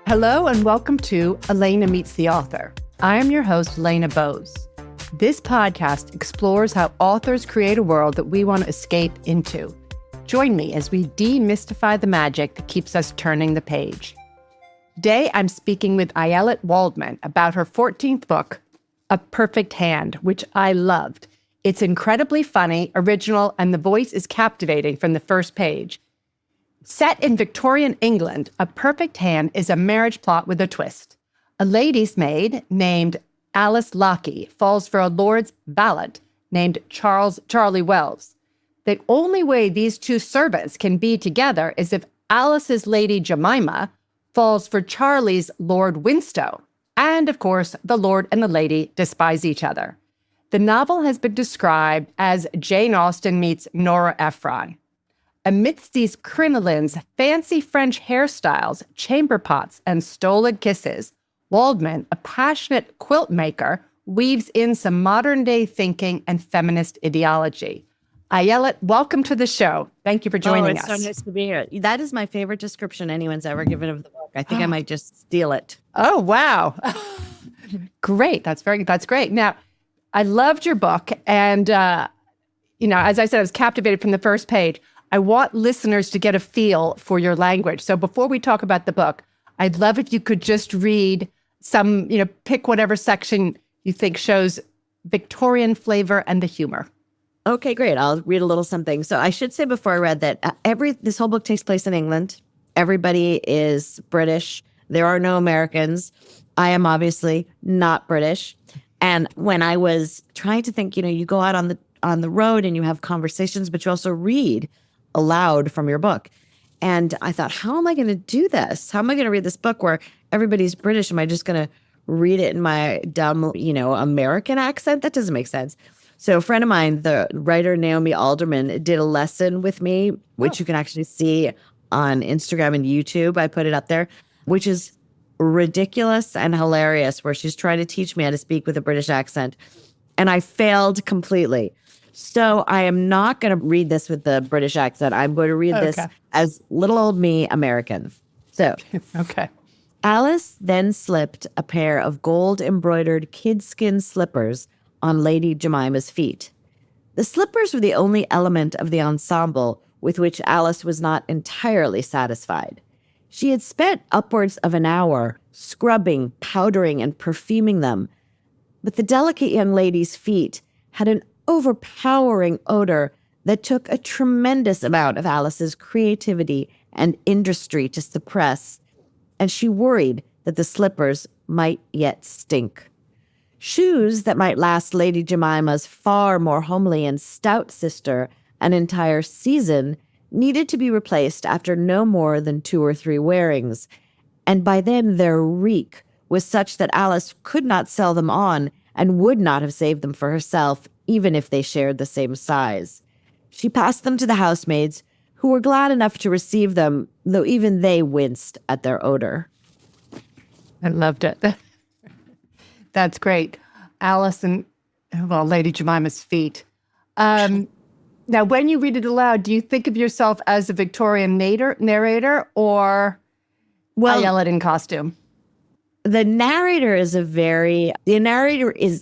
Hello and welcome to Elena Meets the Author. I am your host, Elena Bose. This podcast explores how authors create a world that we want to escape into. Join me as we demystify the magic that keeps us turning the page. Today, I'm speaking with Ayelet Waldman about her 14th book, A Perfect Hand, which I loved. It's incredibly funny, original, and the voice is captivating from the first page. Set in Victorian England, A Perfect Hand is a marriage plot with a twist. A lady's maid named Alice Lockey falls for a lord's valet named Charlie Wells. The only way these two servants can be together is if Alice's lady Jemima falls for Charlie's Lord Winstow. And of course, the lord and the lady despise each other. The novel has been described as Jane Austen meets Nora Ephron. Amidst these crinolines, fancy French hairstyles, chamber pots, and stolen kisses, Waldman, a passionate quilt maker, weaves in some modern-day thinking and feminist ideology. Ayelet, welcome to the show. Thank you for joining us. It's so nice to be here. That is my favorite description anyone's ever given of the book. I think I might just steal it. Oh, wow. Great. That's great. Now, I loved your book. And, as I said, I was captivated from the first page. I want listeners to get a feel for your language. So before we talk about the book, I'd love if you could just read some, pick whatever section you think shows Victorian flavor and the humor. Okay, great. I'll read a little something. So I should say before I read that this whole book takes place in England. Everybody is British. There are no Americans. I am obviously not British. And when I was trying to think, you go out on the road and you have conversations, but you also read aloud from your book. And I thought, how am I going to do this? How am I going to read this book where everybody's British? Am I just going to read it in my dumb, American accent? That doesn't make sense. So a friend of mine, the writer Nora Ephron, did a lesson with me, which you can actually see on Instagram and YouTube. I put it up there, which is ridiculous and hilarious, where she's trying to teach me how to speak with a British accent. And I failed completely. So I am not going to read this with the British accent. I'm going to read this as little old me American. So, okay. Alice then slipped a pair of gold-embroidered kid-skin slippers on Lady Jemima's feet. The slippers were the only element of the ensemble with which Alice was not entirely satisfied. She had spent upwards of an hour scrubbing, powdering, and perfuming them, but the delicate young lady's feet had an overpowering odor that took a tremendous amount of Alice's creativity and industry to suppress, and she worried that the slippers might yet stink. Shoes that might last Lady Jemima's far more homely and stout sister an entire season needed to be replaced after no more than 2 or 3 wearings, and by then their reek was such that Alice could not sell them on and would not have saved them for herself, even if they shared the same size. She passed them to the housemaids, who were glad enough to receive them, though even they winced at their odor. I loved it. That's great. Alice and, Lady Jemima's feet. Now, when you read it aloud, do you think of yourself as a Victorian narrator or Ayelet in costume? The narrator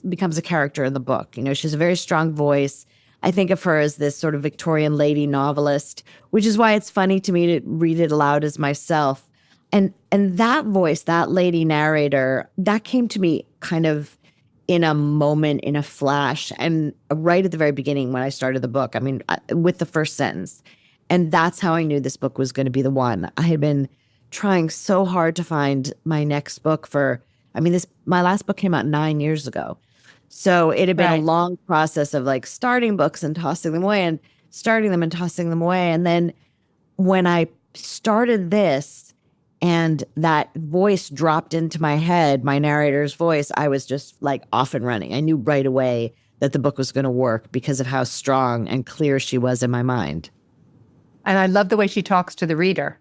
becomes a character in the book. She has a very strong voice. I think of her as this sort of Victorian lady-novelist, which is why it's funny to me to read it aloud as myself. And that voice, that lady narrator, that came to me kind of in a moment, in a flash, and right at the very beginning when I started the book, with the first sentence. And that's how I knew this book was going to be the one. I had been trying so hard to find my next book my last book came out 9 years ago. So it had been a long process of starting books and tossing them away and starting them and tossing them away. And then when I started this and that voice dropped into my head, my narrator's voice, I was just off and running. I knew right away that the book was going to work because of how strong and clear she was in my mind. And I love the way she talks to the reader.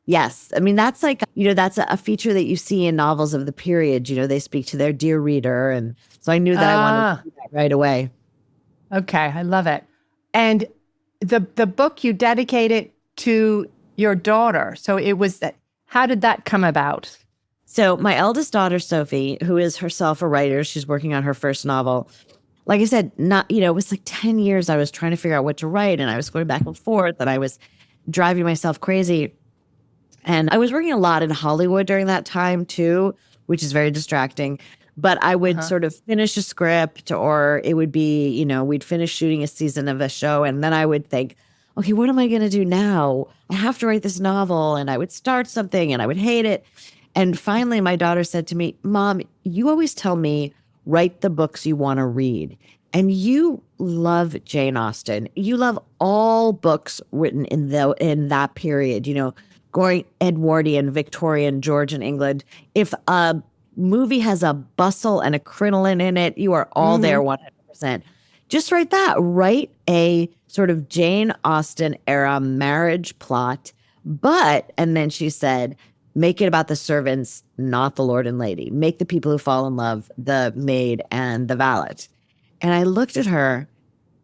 Yes. That's that's a feature that you see in novels of the period. They speak to their dear reader. And so I knew that I wanted to do that right away. Okay. I love it. And the book you dedicated to your daughter. So it was, how did that come about? So my eldest daughter, Sophie, who is herself a writer, she's working on her first novel. Like I said, it was like 10 years I was trying to figure out what to write, and I was going back and forth, and I was driving myself crazy. And I was working a lot in Hollywood during that time too, which is very distracting. But I would sort of finish a script, or it would be, we'd finish shooting a season of a show, and then I would think, okay, what am I going to do now? I have to write this novel, and I would start something and I would hate it. And finally, my daughter said to me, Mom, you always tell me, write the books you want to read. And you love Jane Austen. You love all books written in that period, going Edwardian, Victorian, Georgian England. If a movie has a bustle and a crinoline in it, you are all there 100%. Just write that. Write a sort of Jane Austen era marriage plot. And then she said, make it about the servants, not the lord and lady. Make the people who fall in love the maid and the valet. And I looked at her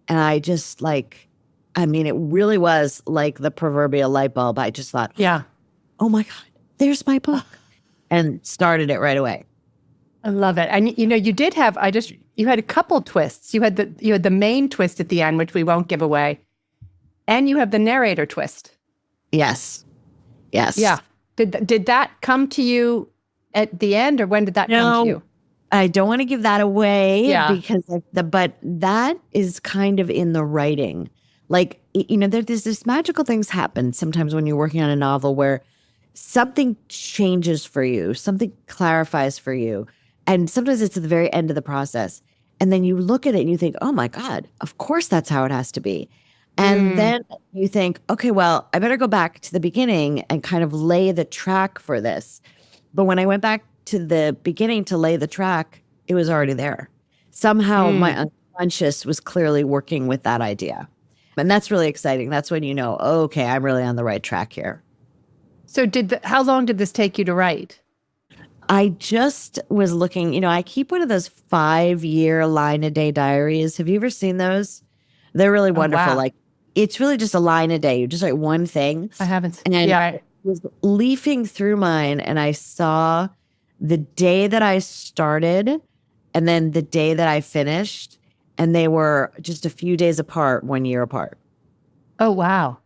and I just it really was like the proverbial light bulb. I just thought, yeah, oh my God, there's my book. And started it right away. I love it. And you did have, you had a couple twists. You had the main twist at the end, which we won't give away. And you have the narrator twist. Yes. Yeah. Did that come to you at the end, or when did that come to you? I don't want to give that away because but that is kind of in the writing. Like, there's this magical things happen sometimes when you're working on a novel where something changes for you, something clarifies for you. And sometimes it's at the very end of the process. And then you look at it and you think, oh my God, of course that's how it has to be. And then you think, okay, well, I better go back to the beginning and kind of lay the track for this. But when I went back to the beginning to lay the track, it was already there. Somehow my unconscious was clearly working with that idea. And that's really exciting. That's when you know, okay, I'm really on the right track here. So how long did this take you to write? I just was looking, I keep one of those 5-year line-a-day diaries. Have you ever seen those? They're really wonderful. Wow. Like, it's really just a line a day. You just write one thing. I haven't. And I was leafing through mine and I saw the day that I started and then the day that I finished. And they were just a few days apart, 1 year apart. Oh, wow.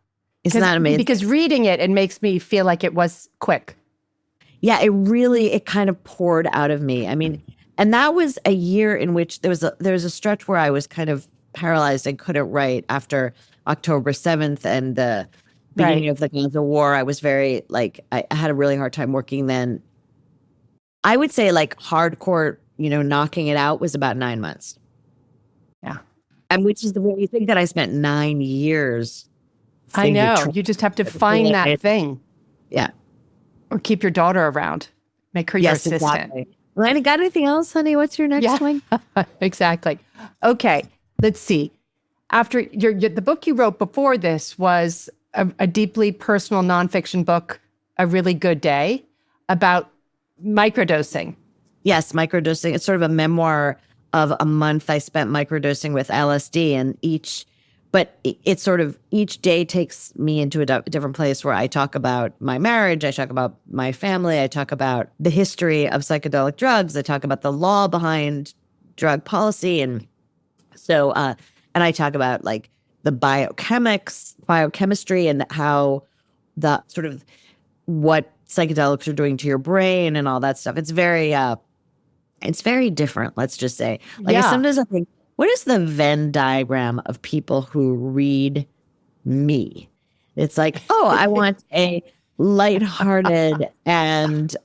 Isn't that amazing? Because reading it makes me feel like it was quick. Yeah, it kind of poured out of me. I mean, and that was a year in which there was a stretch where I was kind of paralyzed and couldn't write after October 7th and the beginning of the Gaza War. I was very I had a really hard time working then. I would say hardcore, knocking it out was about 9 months. Yeah. And which is the way you think that I spent 9 years. I know. You just have to find that thing. Yeah. Or keep your daughter around. Make her your assistant. Exactly. Lana, got anything else, honey? What's your next one? Exactly. Okay. Let's see. After the book you wrote before this was a deeply personal nonfiction book, A Really Good Day, about microdosing. Yes, microdosing. It's sort of a memoir of a month I spent microdosing with LSD, and it's sort of each day takes me into a different place where I talk about my marriage, I talk about my family, I talk about the history of psychedelic drugs, I talk about the law behind drug policy, and so and I talk about the biochemistry and how the sort of what psychedelics are doing to your brain and all that stuff. It's very different, let's just say. Sometimes I think, what is the Venn diagram of people who read me? It's I want a lighthearted and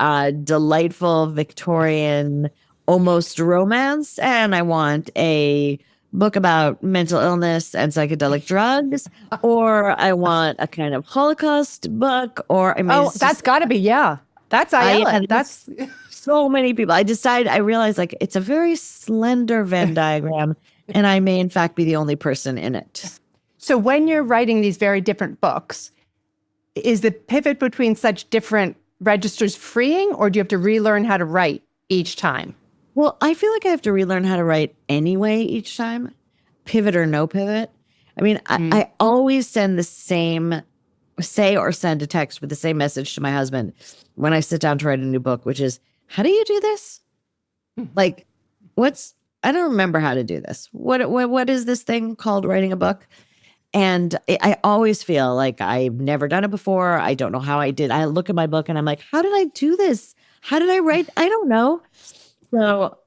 delightful Victorian almost romance, and I want a book about mental illness and psychedelic drugs, or I want a kind of Holocaust book, or that's got to be That's Ayelet. That's so many people. I realized it's a very slender Venn diagram, and I may in fact be the only person in it. So when you're writing these very different books, is the pivot between such different registers freeing, or do you have to relearn how to write each time? Well, I feel like I have to relearn how to write anyway each time, pivot or no pivot. I mean, I always send the same say or send a text with the same message to my husband when I sit down to write a new book, which is, how do you do this? Like, I don't remember how to do this. What is this thing called writing a book? And I always feel like I've never done it before. I don't know how I did. I look at my book and I'm like, how did I do this? How did I write? I don't know. So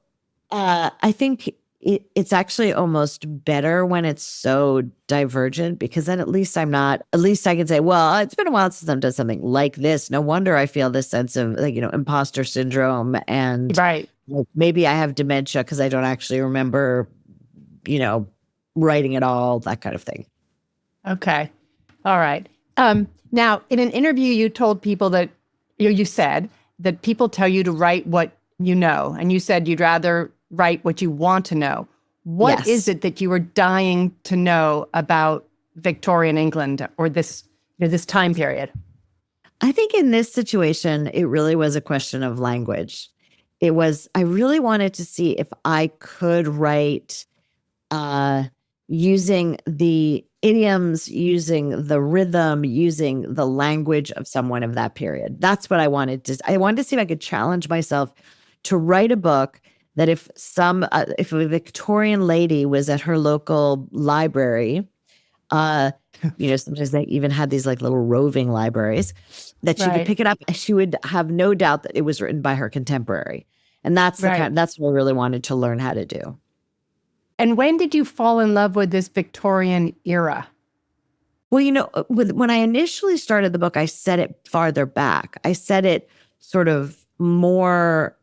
I think it's actually almost better when it's so divergent, because then at least I can say, well, it's been a while since I've done something like this. No wonder I feel this sense of imposter syndrome, and Right. maybe I have dementia because I don't actually remember, writing at all, that kind of thing. Okay. All right. Now, in an interview, you told people that you said that people tell you to write what you know, and you said you'd rather write what you want to know. What Yes. is it that you were dying to know about Victorian England or this time period? I think in this situation, it really was a question of language. I really wanted to see if I could write using the idioms, using the rhythm, using the language of someone of that period. That's what I wanted to. I wanted to see if I could challenge myself to write a book that if a Victorian lady was at her local library, sometimes they even had these like little roving libraries, that she could pick it up and she would have no doubt that it was written by her contemporary. And that's that's what I really wanted to learn how to do. And when did you fall in love with this Victorian era? Well, when I initially started the book, I set it farther back. I set it sort of more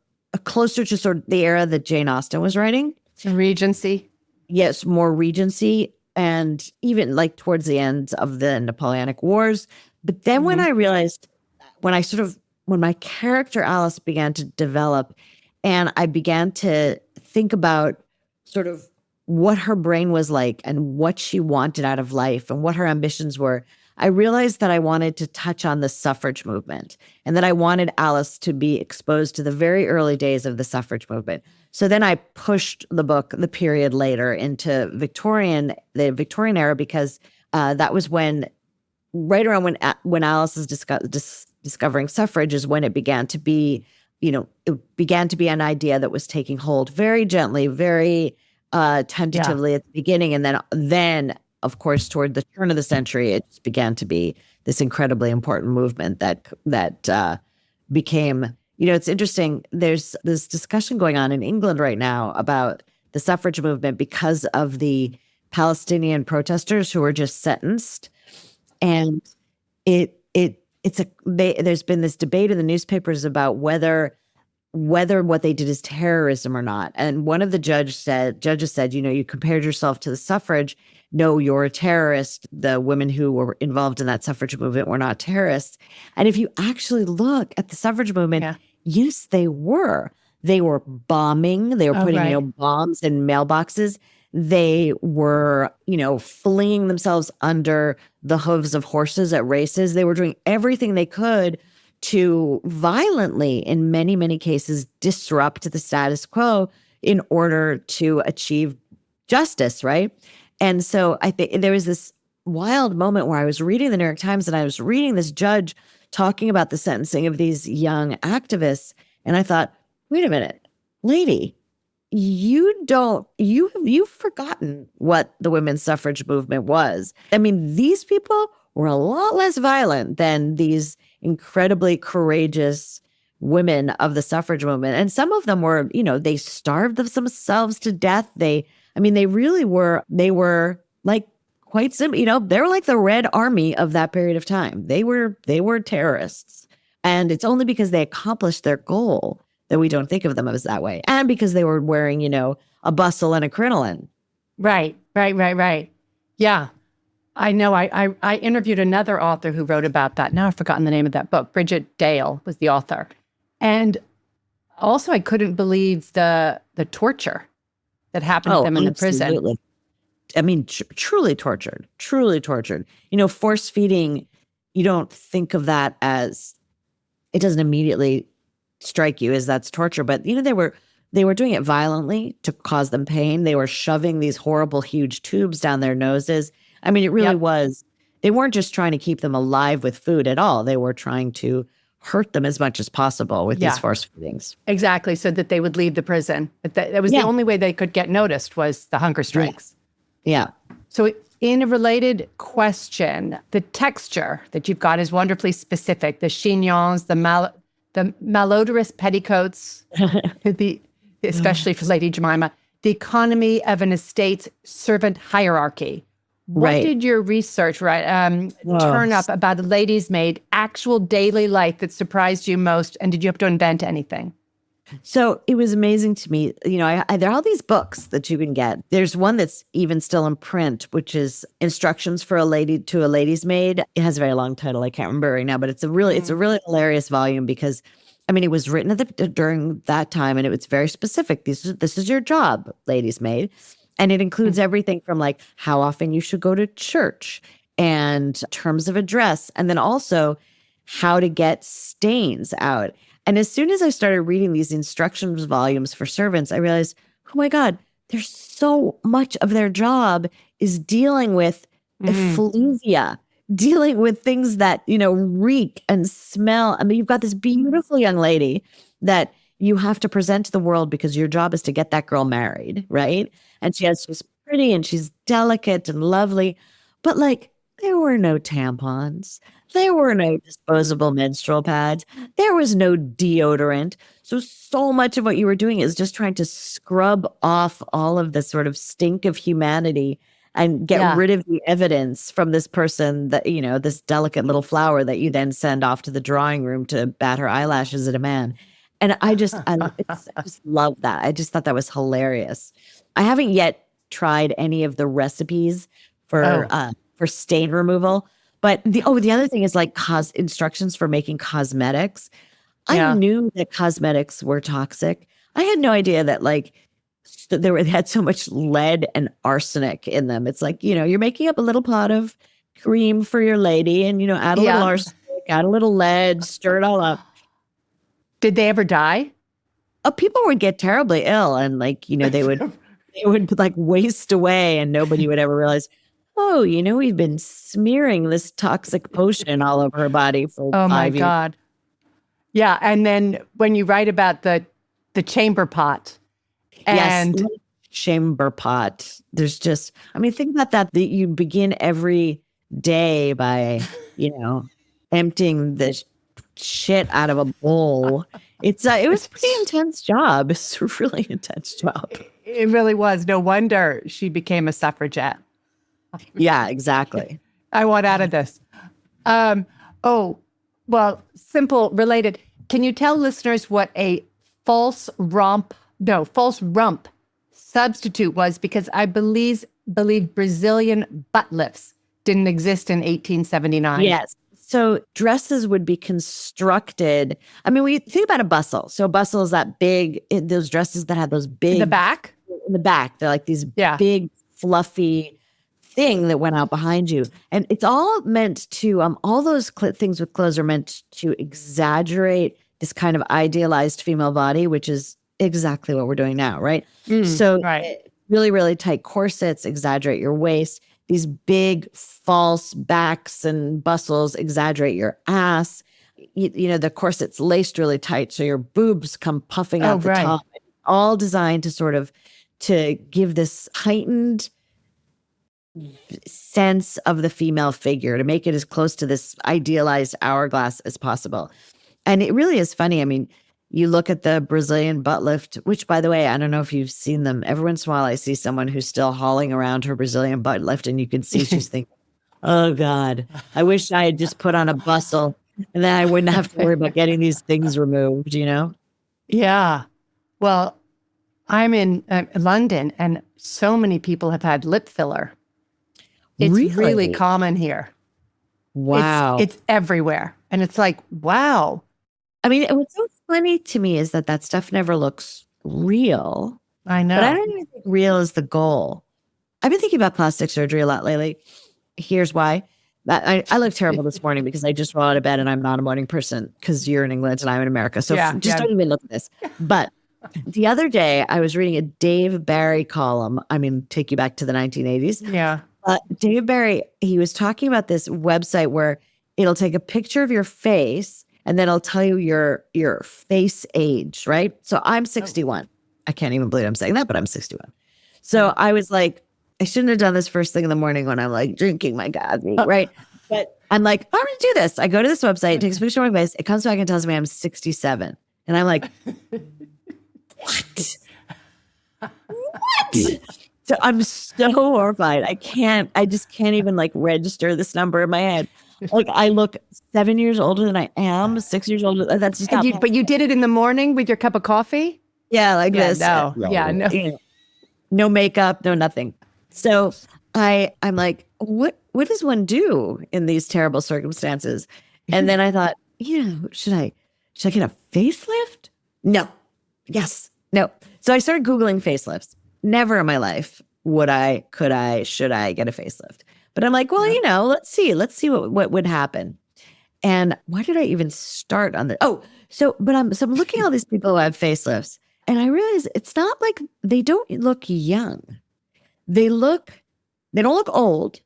closer to sort of the era that Jane Austen was writing. Regency? Yes, more Regency, and even like towards the end of the Napoleonic Wars. But then when I realized, when my character Alice began to develop, and I began to think about sort of what her brain was like and what she wanted out of life and what her ambitions were, I realized that I wanted to touch on the suffrage movement, and that I wanted Alice to be exposed to the very early days of the suffrage movement. So then I pushed the period later into the Victorian era, because that was right around when Alice is discovering suffrage is when it began to be, it began to be an idea that was taking hold very gently, very tentatively at the beginning. And then of course, toward the turn of the century, it began to be this incredibly important movement that became, it's interesting. There's this discussion going on in England right now about the suffrage movement because of the Palestinian protesters who were just sentenced. And there's been this debate in the newspapers about whether what they did is terrorism or not. And one of the judges said, you compared yourself to the suffrage. No, you're a terrorist. The women who were involved in that suffrage movement were not terrorists. And if you actually look at the suffrage movement, yes, they were. They were bombing. They were putting, bombs in mailboxes. They were, flinging themselves under the hooves of horses at races. They were doing everything they could to violently, in many, many cases, disrupt the status quo in order to achieve justice, right? And so I think there was this wild moment where I was reading the New York Times and I was reading this judge talking about the sentencing of these young activists. And I thought, wait a minute, lady, you've forgotten what the women's suffrage movement was. I mean, these people were a lot less violent than these incredibly courageous women of the suffrage movement. And some of them were, they starved themselves to death. They really were, they were like quite simple, they were like the Red Army of that period of time. They were terrorists. And it's only because they accomplished their goal that we don't think of them as that way. And because they were wearing, a bustle and a crinoline. Right. Yeah. I know. I interviewed another author who wrote about that. Now I've forgotten the name of that book. Bridget Dale was the author. And also I couldn't believe the torture that happened to them in the prison. I mean, truly tortured. Force feeding, you don't think of that as, it doesn't immediately strike you as that's torture, but they were doing it violently to cause them pain. They were shoving these horrible, huge tubes down their noses. I mean, it really was they weren't just trying to keep them alive with food at all. They were trying to hurt them as much as possible with these forced feedings. Exactly, so that they would leave the prison. That was the only way they could get noticed was the hunger strikes. Yeah. So in a related question, the texture that you've got is wonderfully specific. The chignons, the malodorous petticoats, especially for Lady Jemima, the economy of an estate's servant hierarchy. What did your research turn up about a lady's maid, actual daily life that surprised you most? And did you have to invent anything? So it was amazing to me. You know, there are all these books that you can get. There's one that's even still in print, which is Instructions for a Lady's Maid. It has a very long title. I can't remember right now, but it's a really hilarious volume because, I mean, it was written during that time and it was very specific. This is your job, lady's maid. And it includes everything from like how often you should go to church and terms of address, and then also how to get stains out. And as soon as I started reading these instructions volumes for servants, I realized, oh my God, there's so much of their job is dealing with effluvia, dealing with things that, you know, reek and smell. I mean, you've got this beautiful young lady that you have to present to the world because your job is to get that girl married, right? And she's pretty and she's delicate and lovely, but like there were no tampons. There were no disposable menstrual pads. There was no deodorant. So much of what you were doing is just trying to scrub off all of the sort of stink of humanity and get rid of the evidence from this person that, you know, this delicate little flower that you then send off to the drawing room to bat her eyelashes at a man. And I just love that. I just thought that was hilarious. I haven't yet tried any of the recipes for stain removal. But the other thing is like instructions for making cosmetics. I knew that cosmetics were toxic. I had no idea that like they had so much lead and arsenic in them. It's like, you know, you're making up a little pot of cream for your lady and, you know, add a little arsenic, add a little lead, stir it all up. Did they ever die? People would get terribly ill and like, you know, they would like waste away and nobody would ever realize, oh, you know, we've been smearing this toxic potion all over her body for 5 years. Oh my God. Yeah. And then when you write about the chamber pot. And yes, chamber pot. There's just, I mean, think about that you begin every day by, you know, emptying the shit out of a bowl. It was a pretty intense job. It's a really intense job. It really was. No wonder she became a suffragette. Yeah, exactly. I want out of this. Simple, related. Can you tell listeners what a false rump substitute was? Because I believe Brazilian butt lifts didn't exist in 1879. Yes. So dresses would be constructed. I mean, we think about a bustle. So a bustle is that big, those dresses that have those big. In the back? In the back. They're like these big, fluffy thing that went out behind you. And it's all meant to, all those things with clothes are meant to exaggerate this kind of idealized female body, which is exactly what we're doing now, right? Really, really tight corsets exaggerate your waist. These big false backs and bustles exaggerate your ass. You know, the corset's laced really tight, so your boobs come puffing out the top. All designed to give this heightened sense of the female figure, to make it as close to this idealized hourglass as possible. And it really is funny. I mean, you look at the Brazilian butt lift, which, by the way, I don't know if you've seen them. Every once in a while, I see someone who's still hauling around her Brazilian butt lift, and you can see she's thinking, oh, God, I wish I had just put on a bustle, and then I wouldn't have to worry about getting these things removed, you know? Yeah. Well, I'm in London, and so many people have had lip filler. It's really common here. Wow. It's everywhere. And it's like, wow. I mean, what's so funny to me is that stuff never looks real. I know. But I don't even think real is the goal. I've been thinking about plastic surgery a lot lately. Here's why. I look terrible this morning because I just rolled out of bed and I'm not a morning person because you're in England and I'm in America. So don't even look at this. But the other day I was reading a Dave Barry column. I mean, take you back to the 1980s. Yeah. David Barry, he was talking about this website where it'll take a picture of your face and then it'll tell you your face age, right? So I'm 61. I can't even believe I'm saying that, but I'm 61. So I was like, I shouldn't have done this first thing in the morning when I'm like drinking my coffee, right? But I'm like, I'm going to do this. I go to this website, it takes a picture of my face. It comes back and tells me I'm 67. And I'm like, what? What? So I'm so horrified. I just can't even like register this number in my head. Like I look 7 years older than I am, 6 years older. That's just not. But you did it in the morning with your cup of coffee? Yeah, like this. No. No makeup, no nothing. So I'm like, what does one do in these terrible circumstances? And then I thought, should I get a facelift? No. Yes. No. So I started Googling facelifts. Never in my life should I get a facelift? But I'm like, well, let's see what would happen. And why did I even start on the? So I'm looking at all these people who have facelifts, and I realize it's not like they don't look young. They don't look old.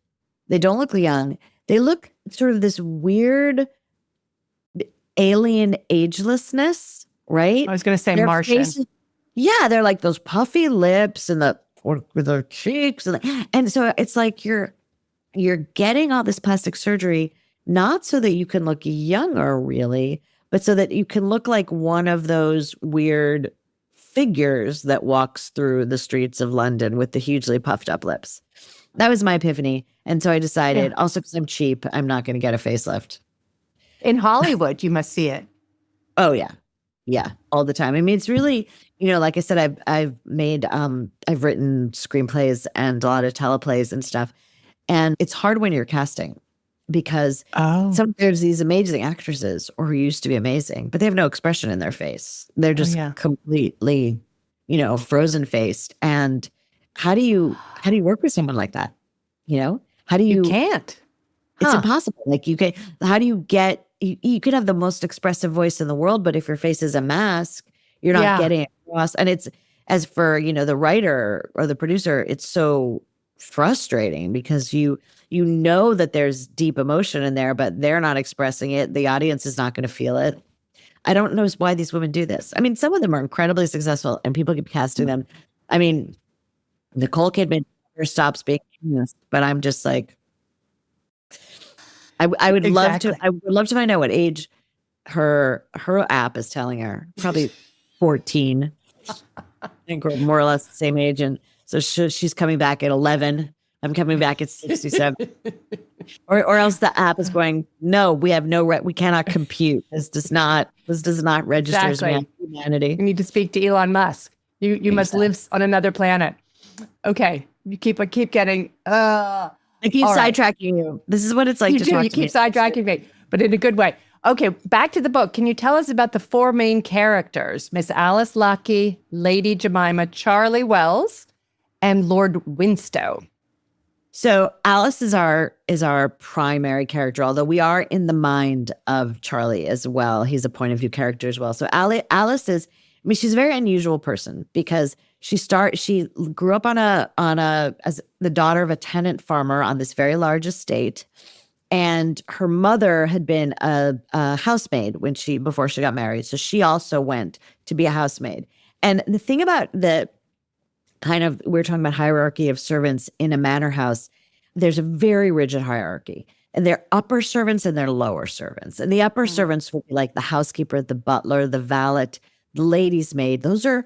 They don't look young. They look sort of this weird alien agelessness, right? I was going to say Their Martian. faces, yeah, they're like those puffy lips and with their cheeks, and so it's like you're getting all this plastic surgery not so that you can look younger, really, but so that you can look like one of those weird figures that walks through the streets of London with the hugely puffed up lips. That was my epiphany, and so I decided, also because I'm cheap, I'm not going to get a facelift. In Hollywood, you must see it. Oh yeah. Yeah, all the time. I mean, it's really, like I said, I've written screenplays and a lot of teleplays and stuff. And it's hard when you're casting because there's these amazing actresses or who used to be amazing, but they have no expression in their face. They're just completely, frozen faced. And how do you work with someone like that? How do you? You can't. It's impossible. Like how do you get? You could have the most expressive voice in the world, but if your face is a mask, you're not getting it across. And it's, as for, the writer or the producer, it's so frustrating because you know that there's deep emotion in there, but they're not expressing it. The audience is not going to feel it. I don't know why these women do this. I mean, some of them are incredibly successful and people keep casting them. I mean, Nicole Kidman never stops being famous, but I'm just like, I would love to find out what age her app is telling her. Probably 14. I think we're more or less the same age, and so she's coming back at 11. I'm coming back at 67. or else the app is going, no, we have we cannot compute. This does not register as humanity. You need to speak to Elon Musk. You must live on another planet. Okay, you keep getting. I keep sidetracking you. This is what it's like to talk to me. You keep sidetracking me, but in a good way. Okay, back to the book. Can you tell us about the four main characters? Miss Alice Lockey, Lady Jemima, Charlie Wells, and Lord Winstow. So Alice is our primary character, although we are in the mind of Charlie as well. He's a point of view character as well. So Alice is, she's a very unusual person because she grew up as the daughter of a tenant farmer on this very large estate. And her mother had been a housemaid before she got married. So she also went to be a housemaid. And the thing about we're talking about hierarchy of servants in a manor house, there's a very rigid hierarchy. And they're upper servants and they're lower servants. And the upper servants will be like the housekeeper, the butler, the valet, the lady's maid. Those are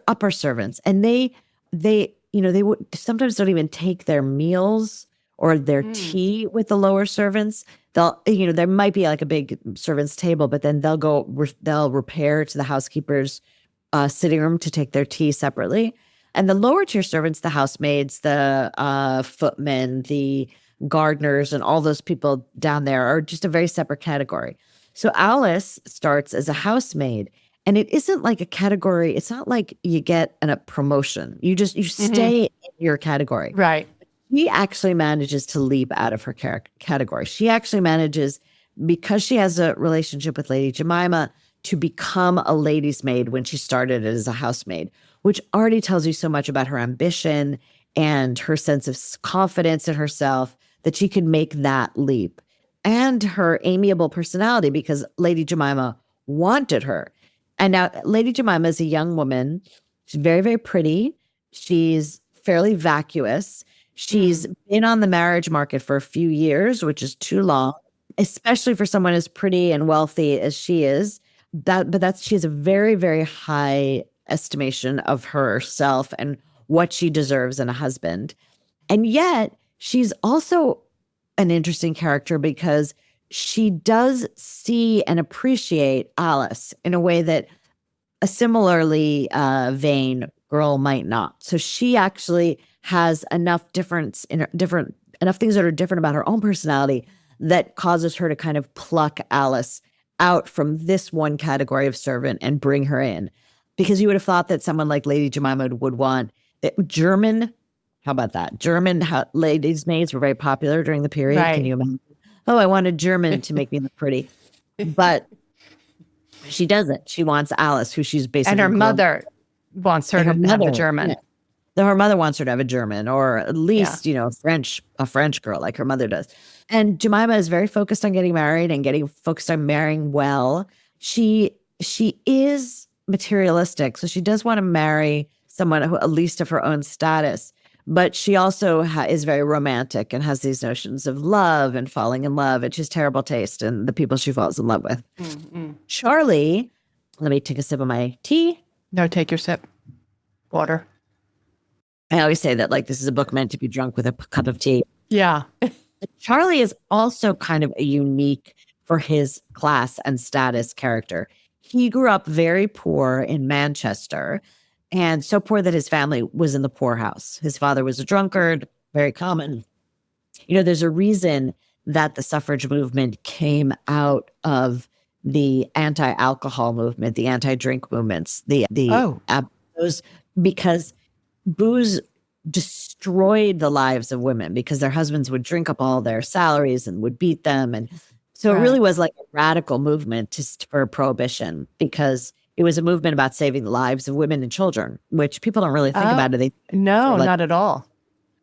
upper servants. And they would sometimes don't even take their meals or their tea with the lower servants. There might be like a big servants' table, but then they'll repair to the housekeeper's sitting room to take their tea separately. And the lower tier servants, the housemaids, the footmen, the gardeners, and all those people down there are just a very separate category. So Alice starts as a housemaid, and it isn't like a category. It's not like you get a promotion. You stay in your category. Right. She actually manages to leap out of her category. She actually manages, because she has a relationship with Lady Jemima, to become a lady's maid when she started as a housemaid, which already tells you so much about her ambition and her sense of confidence in herself, that she could make that leap. And her amiable personality, because Lady Jemima wanted her. And now Lady Jemima is a young woman. She's very, very pretty. She's fairly vacuous. She's been on the marriage market for a few years, which is too long, especially for someone as pretty and wealthy as she is. She has a very, very high estimation of herself and what she deserves in a husband. And yet she's also an interesting character because she does see and appreciate Alice in a way that a similarly vain girl might not. So she actually has enough difference in enough things that are different about her own personality that causes her to kind of pluck Alice out from this one category of servant and bring her in. Because you would have thought that someone like Lady Jemima would want German. How about that? German ladies' maids were very popular during the period. Right. Can you imagine? Oh, I want a German to make me look pretty. But she doesn't. She wants Alice, who she's basically. And her mother wants her to have a German. Yeah. Her mother wants her to have a German, or at least, a French girl like her mother does. And Jemima is very focused on getting married and focused on marrying well. She is materialistic. So she does want to marry someone who at least of her own status. But she also is very romantic and has these notions of love and falling in love. And she has terrible taste in the people she falls in love with. Mm-hmm. Charlie, let me take a sip of my tea. No, take your sip. Water. I always say that this is a book meant to be drunk with a cup of tea. Yeah. Charlie is also kind of a unique for his class and status character. He grew up very poor in Manchester, and so poor that his family was in the poorhouse. His father was a drunkard, very common. There's a reason that the suffrage movement came out of the anti-alcohol movement, the anti-drink movements, because booze destroyed the lives of women because their husbands would drink up all their salaries and would beat them. And so It really was like a radical movement for prohibition, because it was a movement about saving the lives of women and children, which people don't really think about it. Not at all.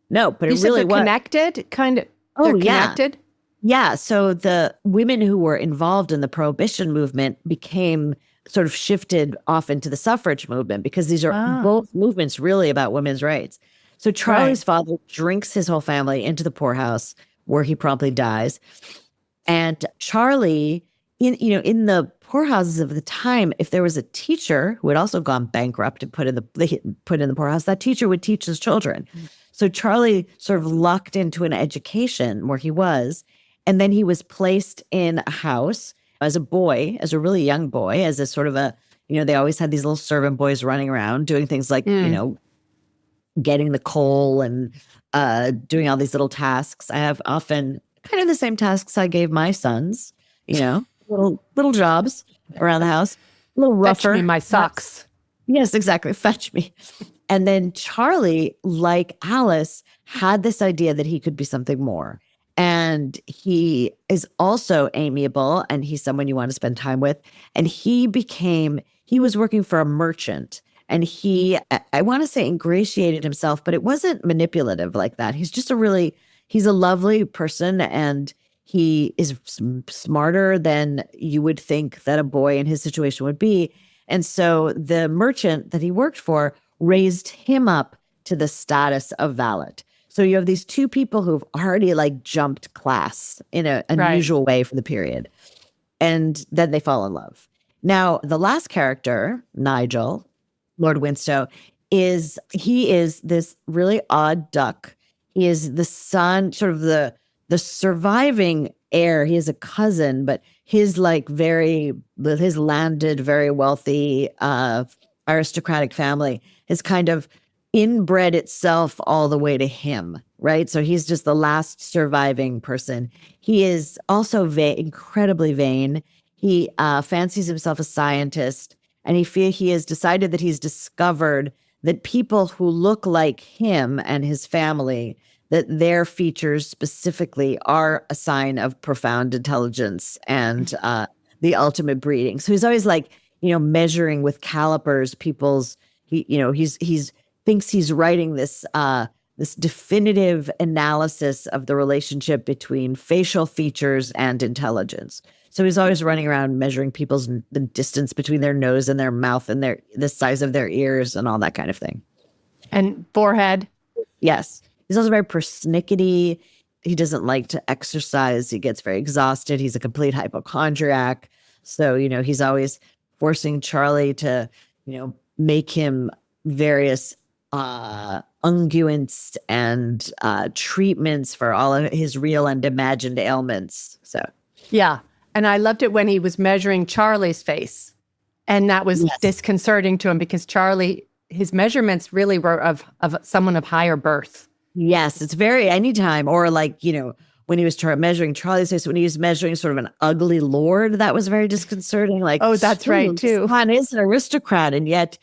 No, but it really was connected, kind of. Oh, yeah. Connected? Yeah. So the women who were involved in the prohibition movement became sort of shifted off into the suffrage movement, because these are both movements really about women's rights. So Charlie's father drinks his whole family into the poorhouse, where he promptly dies. And Charlie, in the poorhouses of the time, if there was a teacher who had also gone bankrupt and put in the poorhouse, that teacher would teach his children. So Charlie sort of lucked into an education where he was, and then he was placed in a house as a boy, as a really young boy, as a sort of they always had these little servant boys running around doing things like, getting the coal and doing all these little tasks. I have often kind of the same tasks I gave my sons, little jobs around the house, a little rougher. Fetch me my socks. Yes, exactly. Fetch me. And then Charlie, like Alice, had this idea that he could be something more. And he is also amiable, and he's someone you want to spend time with. And he was working for a merchant, and I want to say ingratiated himself, but it wasn't manipulative like that. He's a lovely person, and he is smarter than you would think that a boy in his situation would be. And so the merchant that he worked for raised him up to the status of valet. So you have these two people who've already jumped class in an unusual way for the period. And then they fall in love. Now, the last character, Nigel, Lord Winstow, is this really odd duck. He is the son, sort of the surviving heir. He is a cousin, but his landed, very wealthy, aristocratic family is kind of inbred itself all the way to him, right? So he's just the last surviving person. He is also incredibly vain. He fancies himself a scientist, and he has decided that he's discovered that people who look like him and his family, that their features specifically are a sign of profound intelligence and the ultimate breeding. So he's always measuring with calipers people's. He's thinks he's writing this this definitive analysis of the relationship between facial features and intelligence. So he's always running around measuring the distance between their nose and their mouth and the size of their ears and all that kind of thing. And forehead. Yes. He's also very persnickety. He doesn't like to exercise. He gets very exhausted. He's a complete hypochondriac. So, he's always forcing Charlie to, make him various unguents and treatments for all of his real and imagined ailments. So, yeah. And I loved it when he was measuring Charlie's face. And that was disconcerting to him because Charlie, his measurements really were of someone of higher birth. Yes, it's very anytime. Or when he was measuring Charlie's face, when he was measuring sort of an ugly lord, that was very disconcerting. Like, oh, that's right, too. This man is an aristocrat, and yet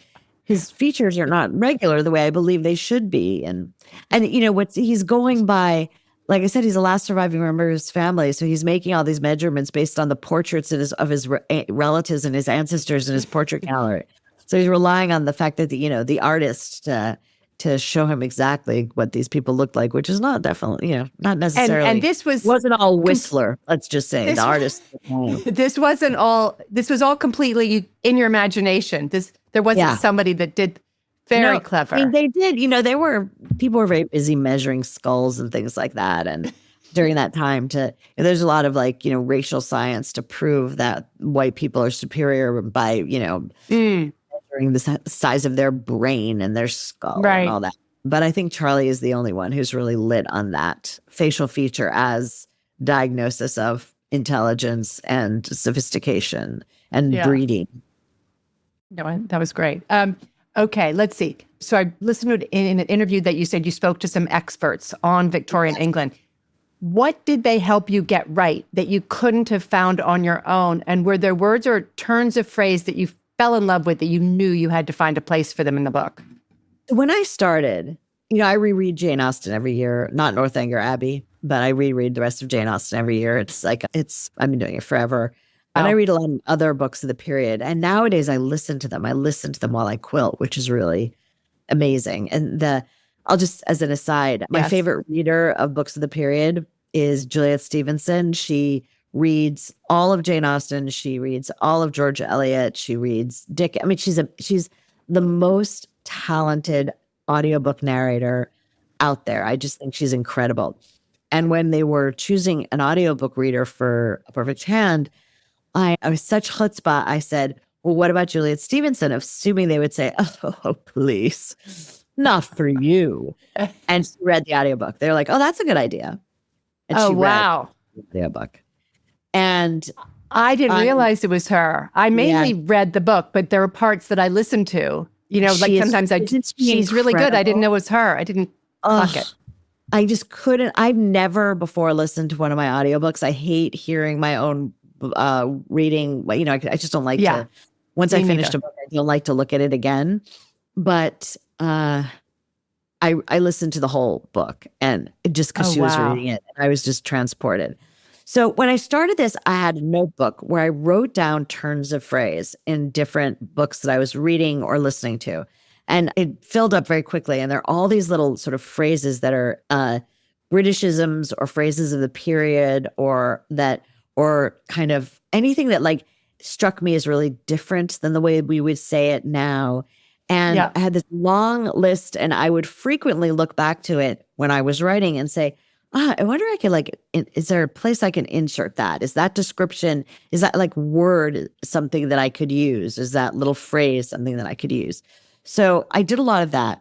his features are not regular the way I believe they should be. And what he's going by, like I said, he's the last surviving member of his family. So he's making all these measurements based on the portraits of his relatives and his ancestors in his portrait gallery. So he's relying on the fact that the artist to show him exactly what these people looked like, which is not not necessarily. And this wasn't all Whistler. Let's just say the artist. This was all completely in your imagination. There wasn't somebody that did very clever. I mean, they did. People were very busy measuring skulls and things like that, and during that time, there's a lot of racial science to prove that white people are superior by measuring the size of their brain and their skull and all that. But I think Charlie is the only one who's really lit on that facial feature as diagnosis of intelligence and sophistication and breeding. No, that was great. Okay, let's see. So I listened to in an interview that you said you spoke to some experts on Victorian England. What did they help you get right that you couldn't have found on your own? And were there words or turns of phrase that you fell in love with that you knew you had to find a place for them in the book? When I started, I reread Jane Austen every year, not Northanger Abbey, but I reread the rest of Jane Austen every year. I've been doing it forever. And I read a lot of other books of the period. And nowadays I listen to them. I listen to them while I quilt, which is really amazing. And I'll just, as an aside, my favorite reader of books of the period is Juliet Stevenson. She reads all of Jane Austen. She reads all of George Eliot. She reads Dick. I mean, she's the most talented audiobook narrator out there. I just think she's incredible. And when they were choosing an audiobook reader for A Perfect Hand, I was such chutzpah. I said, well, what about Juliet Stevenson? Assuming they would say, oh, please, not for you. And she read the audiobook. They're like, oh, that's a good idea. And she read the audiobook. And I didn't realize it was her. I mainly read the book, but there were parts that I listened to. Sometimes she's really good. I didn't know it was her. I didn't clock it. I just couldn't. I've never before listened to one of my audiobooks. I hate hearing my own reading. I just don't like to. Once I finished a book, I don't like to look at it again. But I listened to the whole book, and just because she was reading it, I was just transported. So when I started this, I had a notebook where I wrote down turns of phrase in different books that I was reading or listening to. And it filled up very quickly. And there are all these little sort of phrases that are Britishisms or phrases of the period or kind of anything that struck me as really different than the way we would say it now. And I had this long list, and I would frequently look back to it when I was writing and say, I wonder if I could is there a place I can insert that? Is that description, is that word something that I could use? Is that little phrase something that I could use? So I did a lot of that.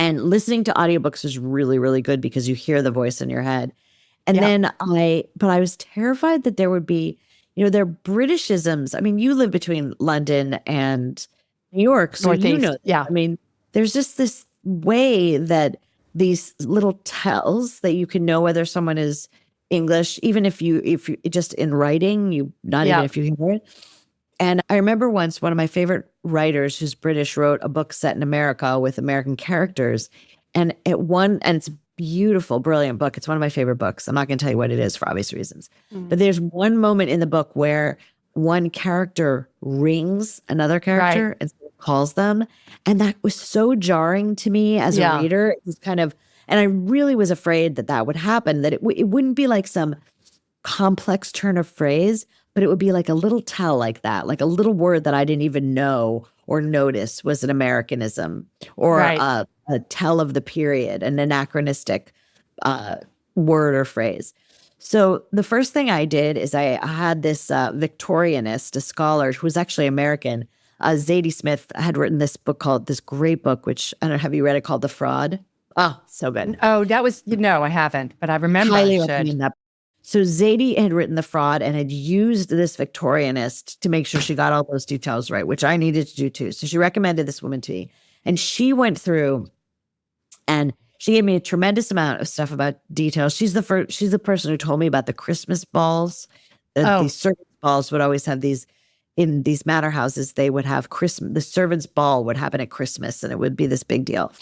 And listening to audiobooks is really, really good because you hear the voice in your head. And then I was terrified that there would be, there are Britishisms. I mean, you live between London and New York, so Northeast. You know. Yeah. I mean, there's just this way that these little tells that you can know whether someone is English, even if you just in writing, even if you hear it. And I remember once one of my favorite writers who's British wrote a book set in America with American characters. And it's a beautiful, brilliant book. It's one of my favorite books. I'm not going to tell you what it is for obvious reasons. But there's one moment in the book where one character rings another character instead of calls them. And that was so jarring to me as a reader. It was kind of, and I really was afraid that that would happen, that it wouldn't be like some complex turn of phrase, but it would be like a little tell like that, like a little word that I didn't even know or notice was an Americanism or a tell of the period, an anachronistic word or phrase. So the first thing I did is I had this Victorianist, a scholar who was actually American, Zadie Smith, had written this book called, this great book, which I don't know, have you read it, called The Fraud? Oh, so good. Oh, that was, I haven't, but I remember. Highly recommend that. So Zadie had written The Fraud and had used this Victorianist to make sure she got all those details right, which I needed to do too. So she recommended this woman to me. And she went through and she gave me a tremendous amount of stuff about details. She's the person who told me about the Christmas balls. These servants' balls would always have these, in these manor houses, they would have Christmas, the servants' ball would happen at Christmas and it would be this big deal.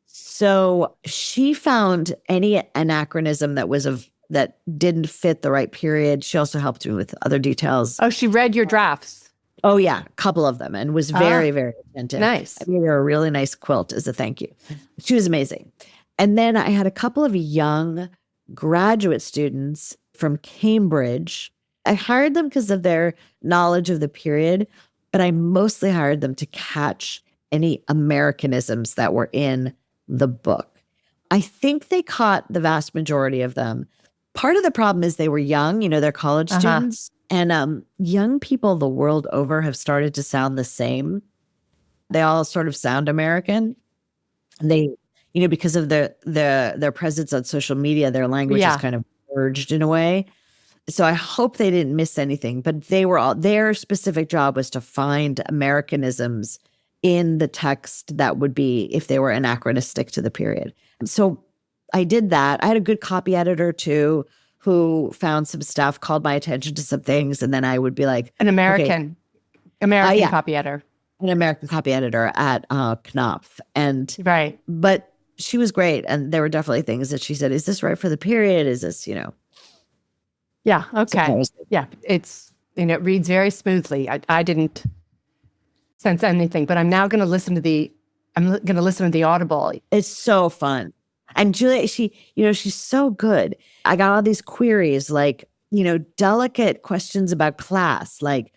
So she found any anachronism that didn't fit the right period. She also helped me with other details. Oh, she read your drafts. Oh, yeah. A couple of them, and was very, very attentive. Nice. I made her a really nice quilt as a thank you. She was amazing. And then I had a couple of young graduate students from Cambridge. I hired them because of their knowledge of the period, but I mostly hired them to catch any Americanisms that were in the book. I think they caught the vast majority of them. Part of the problem is they were young, they're college students. And young people the world over have started to sound the same. They all sort of sound American. They, because of their presence on social media, their language is kind of merged in a way. So I hope they didn't miss anything. But their specific job was to find Americanisms in the text that would be, if they were anachronistic to the period. So I did that. I had a good copy editor too, who found some stuff, called my attention to some things, and then I would be like, an American copy editor, an American copy editor at Knopf, and right. But she was great, and there were definitely things that she said, "Is this right for the period? Is this, Yeah. Okay. Yeah. It's it reads very smoothly. I didn't sense anything, but I'm now going to listen to the Audible. It's so fun. And Julia, she's so good. I got all these queries, like, delicate questions about class. Like,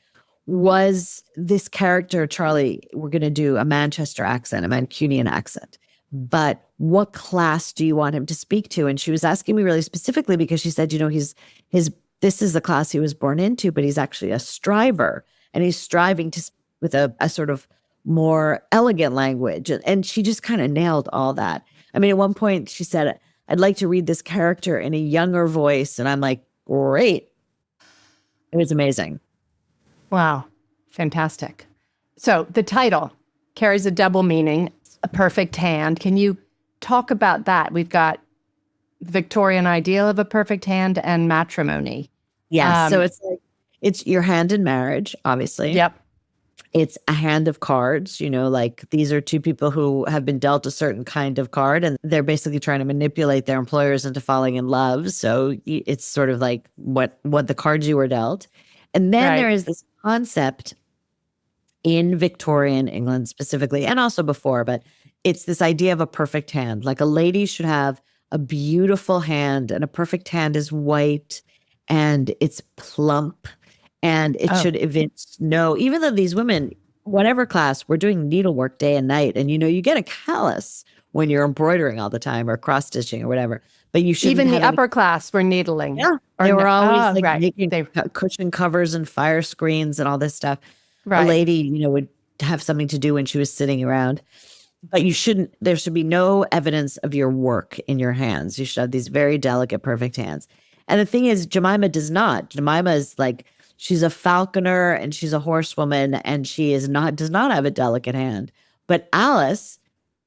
was this character, Charlie, we're going to do a Manchester accent, a Mancunian accent, but what class do you want him to speak to? And she was asking me really specifically because she said, this is the class he was born into, but he's actually a striver, and he's striving to speak with a sort of more elegant language. And she just kind of nailed all that. I mean, at one point she said, I'd like to read this character in a younger voice. And I'm like, great. It was amazing. Wow. Fantastic. So the title carries a double meaning, a perfect hand. Can you talk about that? We've got the Victorian ideal of a perfect hand and matrimony. Yeah. So it's your hand in marriage, obviously. Yep. It's a hand of cards, like these are two people who have been dealt a certain kind of card, and they're basically trying to manipulate their employers into falling in love. So it's sort of like what the cards you were dealt. And then there is this concept in Victorian England specifically, and also before, but it's this idea of a perfect hand. Like a lady should have a beautiful hand, and a perfect hand is white and it's plump. And it should evince even though these women, whatever class, were doing needlework day and night. And, you get a callus when you're embroidering all the time or cross-stitching or whatever. But you shouldn't even the upper class were needling. Yeah. They were always making cushion covers and fire screens and all this stuff. Right. A lady, would have something to do when she was sitting around. But there should be no evidence of your work in your hands. You should have these very delicate, perfect hands. And the thing is, Jemima does not. Jemima is like, she's a falconer and she's a horsewoman, and she does not have a delicate hand. But Alice,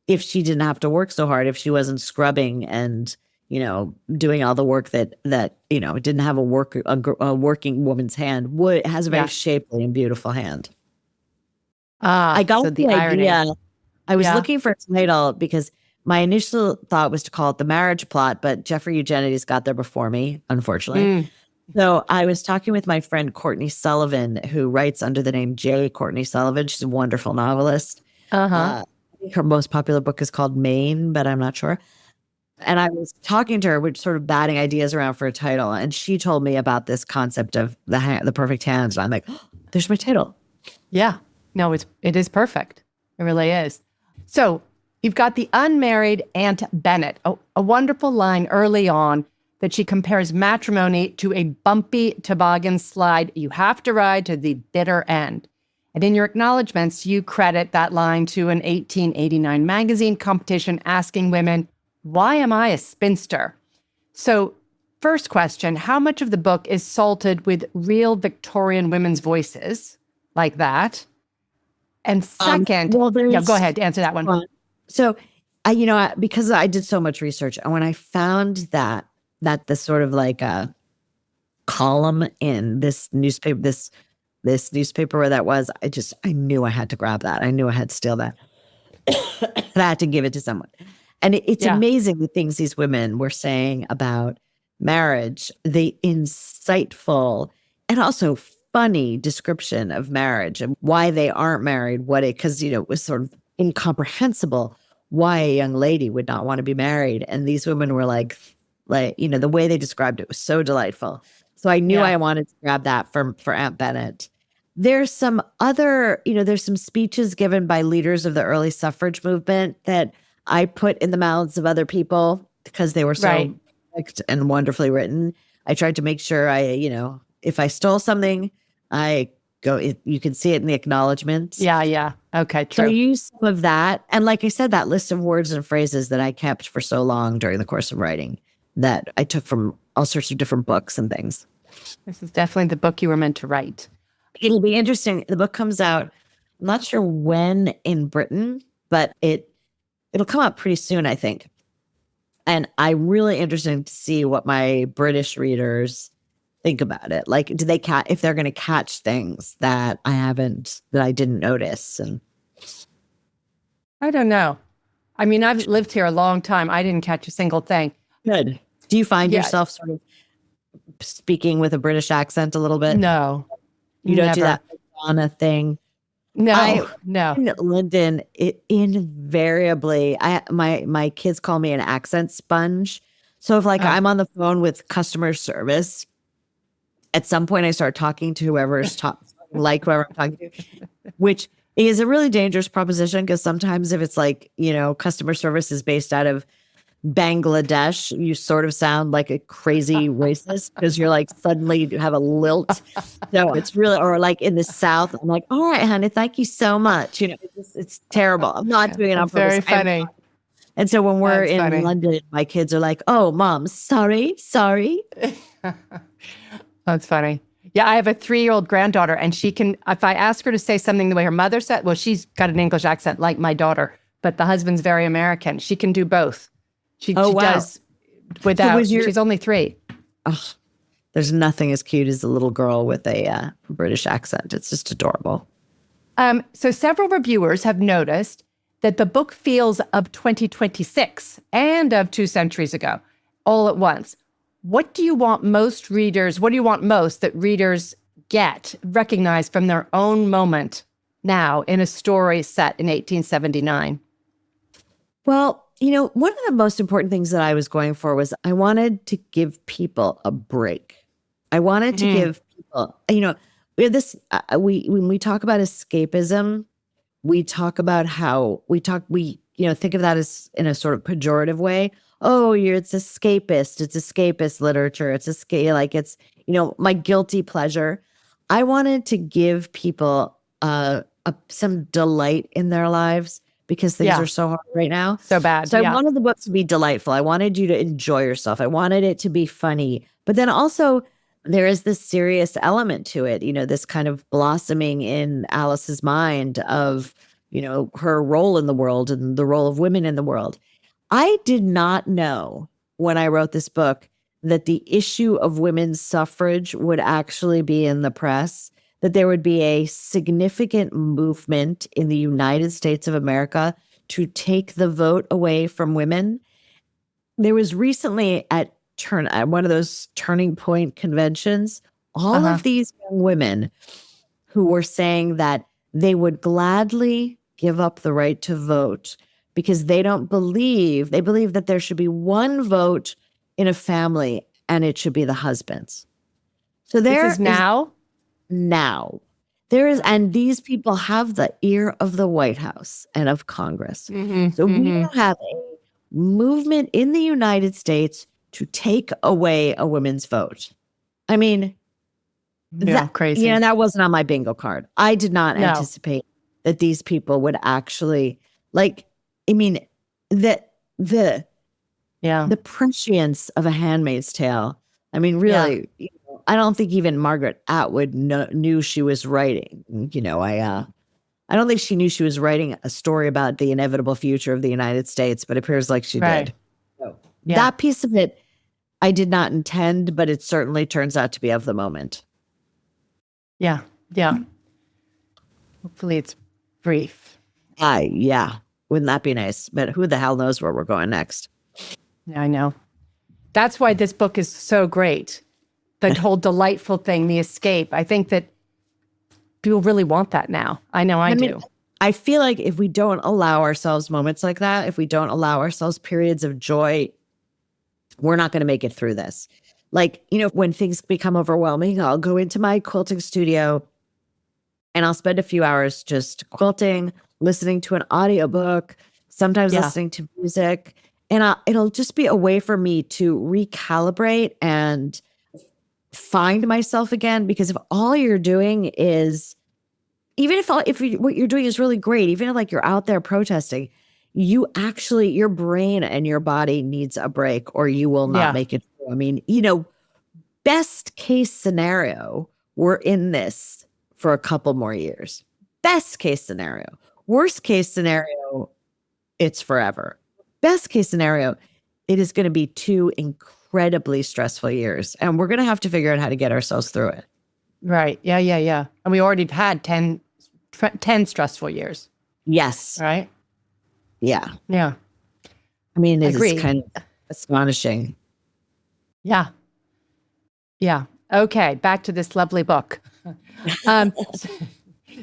if she didn't have to work so hard, if she wasn't scrubbing and, doing all the work that didn't have a working woman's hand, has a very shapely and beautiful hand. I got the idea. I was looking for a title because my initial thought was to call it The Marriage Plot, but Jeffrey Eugenides got there before me, unfortunately. So I was talking with my friend Courtney Sullivan, who writes under the name J. Courtney Sullivan. She's a wonderful novelist. Uh-huh. I think her most popular book is called Maid, but I'm not sure. And I was talking to her, which sort of batting ideas around for a title, and she told me about this concept of the perfect hands. And I'm like, oh, there's my title. Yeah. No, it is perfect. It really is. So you've got the unmarried Aunt Bennet, a wonderful line early on that she compares matrimony to a bumpy toboggan slide you have to ride to the bitter end. And in your acknowledgments, you credit that line to an 1889 magazine competition asking women, why am I a spinster? So first question, how much of the book is salted with real Victorian women's voices like that? And second, go ahead, answer that one. So, because I did so much research, and when I found that the sort of like a column in this newspaper, this newspaper where that was, I knew I had to grab that. I knew I had to steal that. I had to give it to someone. And it's amazing the things these women were saying about marriage, the insightful and also funny description of marriage and why they aren't married, because, it was sort of incomprehensible why a young lady would not want to be married. And these women were like, the way they described it was so delightful. So I knew I wanted to grab that for Aunt Bennet. There's some other, there's some speeches given by leaders of the early suffrage movement that I put in the mouths of other people because they were so perfect and wonderfully written. I tried to make sure if I stole something, you can see it in the acknowledgments. Yeah. Okay, true. So I used some of that. And like I said, that list of words and phrases that I kept for so long during the course of writing that I took from all sorts of different books and things. This is definitely the book you were meant to write. It'll be interesting. The book comes out, I'm not sure when in Britain, but it'll come out pretty soon, I think. And I'm really interested to see what my British readers think about it. Like, do they if they're going to catch things that I didn't notice? And I don't know. I mean, I've lived here a long time. I didn't catch a single thing. Good. Do you find yourself sort of speaking with a British accent a little bit? No. You don't do that Madonna thing? No. In London, invariably, my kids call me an accent sponge. So if I'm on the phone with customer service, at some point I start talking to whoever's whoever I'm talking to, which is a really dangerous proposition because sometimes if it's customer service is based out of Bangladesh, you sort of sound like a crazy racist because you're suddenly you have a lilt. So it's really, or in the South, I'm like, all right, honey, thank you so much. It's terrible. I'm not doing it on purpose. Very funny. And so when we're in London, my kids are like, oh, mom, sorry. That's funny. Yeah, I have a 3-year-old granddaughter, and she can, if I ask her to say something the way her mother said, well, she's got an English accent like my daughter, but the husband's very American. She can do both. She does without, she's only 3. Oh, there's nothing as cute as a little girl with a British accent. It's just adorable. So several reviewers have noticed that the book feels of 2026 and of 2 centuries ago, all at once. What do you want most that readers recognize from their own moment now in a story set in 1879? Well, one of the most important things that I was going for was I wanted to give people a break. I wanted to give people, we have this, when we talk about escapism, we talk about how we think of that as in a sort of pejorative way. Oh, it's escapist literature. It's my guilty pleasure. I wanted to give people some delight in their lives because things are so hard right now. So bad. So I wanted the book to be delightful. I wanted you to enjoy yourself. I wanted it to be funny. But then also there is this serious element to it, this kind of blossoming in Alice's mind of, her role in the world and the role of women in the world. I did not know when I wrote this book that the issue of women's suffrage would actually be in the press, that there would be a significant movement in the United States of America to take the vote away from women. There was recently at one of those turning point conventions. All of these young women who were saying that they would gladly give up the right to vote because they believe that there should be one vote in a family and it should be the husband's. So this is now? There is, and these people have the ear of the White House and of Congress. So we have a movement in the United States to take away a women's vote. I mean, crazy. Yeah, that wasn't on my bingo card. I did not anticipate that these people would actually the prescience of A Handmaid's Tale. I mean, really, I don't think even Margaret Atwood knew she was writing. I don't think she knew she was writing a story about the inevitable future of the United States, but it appears like she did. So that piece of it, I did not intend, but it certainly turns out to be of the moment. Yeah. Hopefully it's brief. Wouldn't that be nice? But who the hell knows where we're going next? Yeah, I know. That's why this book is so great. The whole delightful thing, the escape. I think that people really want that now. I know I do. I feel like if we don't allow ourselves moments like that, if we don't allow ourselves periods of joy, we're not going to make it through this. When things become overwhelming, I'll go into my quilting studio and I'll spend a few hours just quilting, listening to an audiobook, sometimes listening to music. And it'll just be a way for me to recalibrate and find myself again. Because if all you're doing is, what you're doing is really great, even if you're out there protesting, your brain and your body needs a break or you will not make it through. I mean, best case scenario, we're in this for a couple more years. Best case scenario. Worst case scenario, it's forever. Best case scenario, it is going to be 2 incredibly stressful years. And we're going to have to figure out how to get ourselves through it. Right. Yeah. And we already had 10 stressful years. Yes. Right? Yeah. Yeah. I mean, it's kind of astonishing. Yeah. Okay. Back to this lovely book.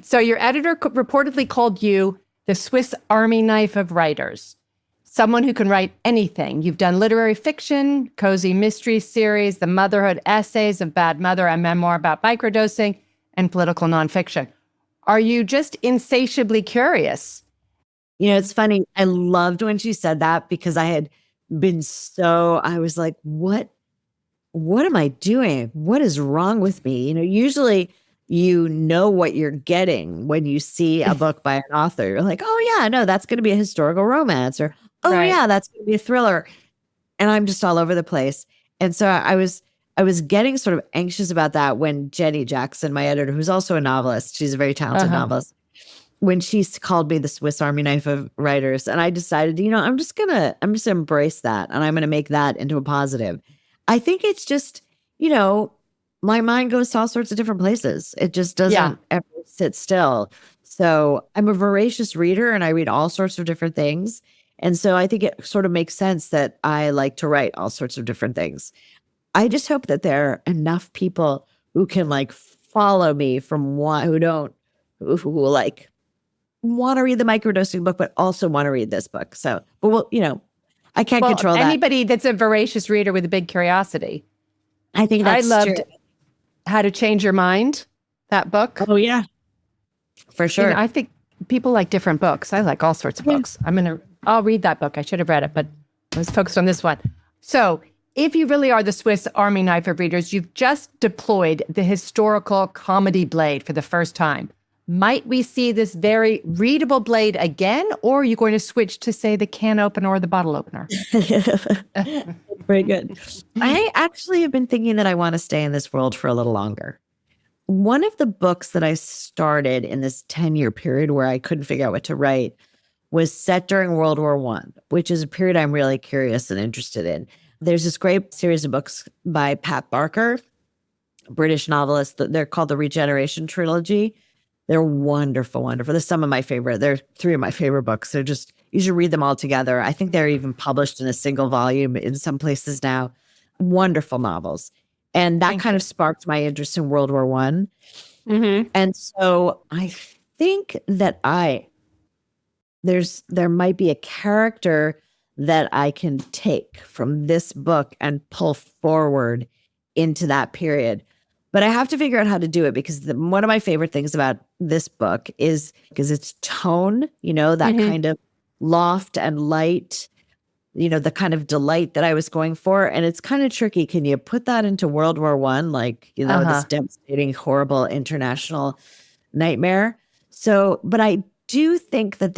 So your editor reportedly called you the Swiss Army knife of writers, someone who can write anything. You've done literary fiction, cozy mystery series, the motherhood essays of Bad Mother, a memoir about microdosing, and political nonfiction. Are you just insatiably curious? It's funny. I loved when she said that because I had been I was like, what am I doing? What is wrong with me? Usually what you're getting when you see a book by an author. You're like, oh yeah, no, that's going to be a historical romance, or yeah, that's going to be a thriller. And I'm just all over the place. And so I was getting sort of anxious about that when Jenny Jackson, my editor, who's also a novelist, she's a very talented novelist, when she called me the Swiss Army knife of writers. And I decided, I'm just gonna embrace that, and I'm gonna make that into a positive. I think it's just, my mind goes to all sorts of different places. It just doesn't ever sit still. So I'm a voracious reader and I read all sorts of different things. And so I think it sort of makes sense that I like to write all sorts of different things. I just hope that there are enough people who can follow me from who want to read the microdosing book, but also want to read this book. So, but I can't control that. Anybody that's a voracious reader with a big curiosity. I think that's I loved true. How to Change Your Mind, that book. Oh yeah, for sure. I think people like different books. I like all sorts of books. I'll read that book. I should have read it, but I was focused on this one. So if you really are the Swiss Army knife of readers, you've just deployed the historical comedy blade for the first time. Might we see this very readable blade again, or are you going to switch to, say, the can opener or the bottle opener? Very good. I actually have been thinking that I want to stay in this world for a little longer. One of the books that I started in this 10-year period where I couldn't figure out what to write was set during World War I, which is a period I'm really curious and interested in. There's this great series of books by Pat Barker, a British novelist. They're called the Regeneration Trilogy. They're wonderful, wonderful. They're some of my favorite. They're 3 of my favorite books. They're just, you should read them all together. I think they're even published in a single volume in some places now. wonderful novels. And that kind of sparked my interest in World War One. Mm-hmm. And so I think that there might be a character that I can take from this book and pull forward into that period. But I have to figure out how to do it, because one of my favorite things about this book is because its tone, that kind of loft and light, the kind of delight that I was going for. And it's kind of tricky. Can you put that into World War One, this devastating, horrible international nightmare? So, but I do think that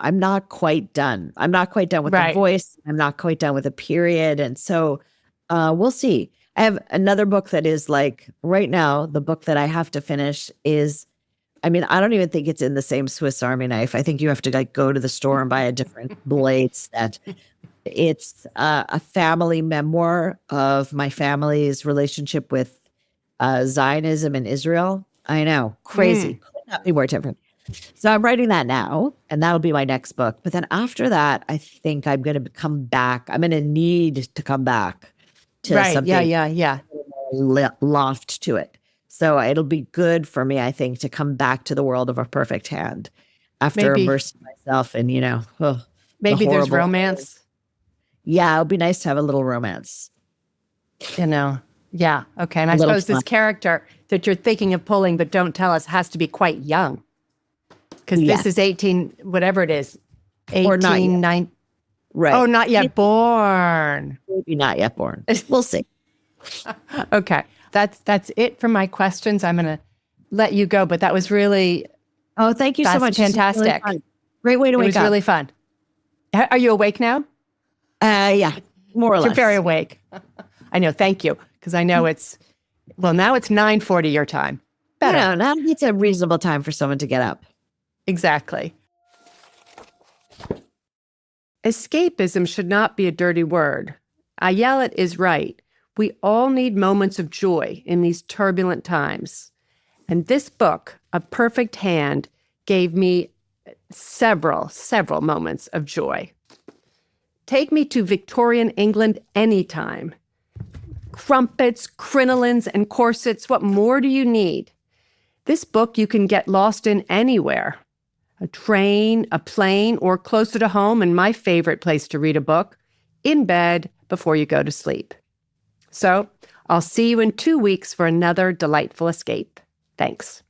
I'm not quite done. I'm not quite done with the voice. I'm not quite done with the period. And so we'll see. I have another book that is right now, the book that I have to finish is, I don't even think it's in the same Swiss Army knife. I think you have to go to the store and buy a different blade set. It's a family memoir of my family's relationship with Zionism in Israel. I know, crazy. Could not be more different. So I'm writing that now, and that'll be my next book. But then after that, I think I'm going to come back. I'm going to need to come back to something loft to it. So it'll be good for me, I think, to come back to the world of A Perfect Hand after immersing myself in, maybe there's romance. Yeah, it'll be nice to have a little romance. Yeah. Okay. And I suppose this character that you're thinking of pulling, but don't tell us, has to be quite young. Because this is 18, whatever it is, 18, 9. Right. Oh, not yet born. Maybe not yet born. We'll see. Okay. That's it for my questions. I'm going to let you go, but that was really thank you so much. Fantastic. Really great way to wake up. It was really fun. Are you awake now? Yeah, more or less. You're very awake. I know. Thank you. Because I know now it's 9:40 your time. Better. No, now it's a reasonable time for someone to get up. Exactly. Escapism should not be a dirty word. Ayelet is right. We all need moments of joy in these turbulent times. And this book, A Perfect Hand, gave me several moments of joy. Take me to Victorian England anytime. Crumpets, crinolines, and corsets, what more do you need? This book you can get lost in anywhere. A train, a plane, or closer to home, and my favorite place to read a book, in bed before you go to sleep. So I'll see you in 2 weeks for another delightful escape. Thanks.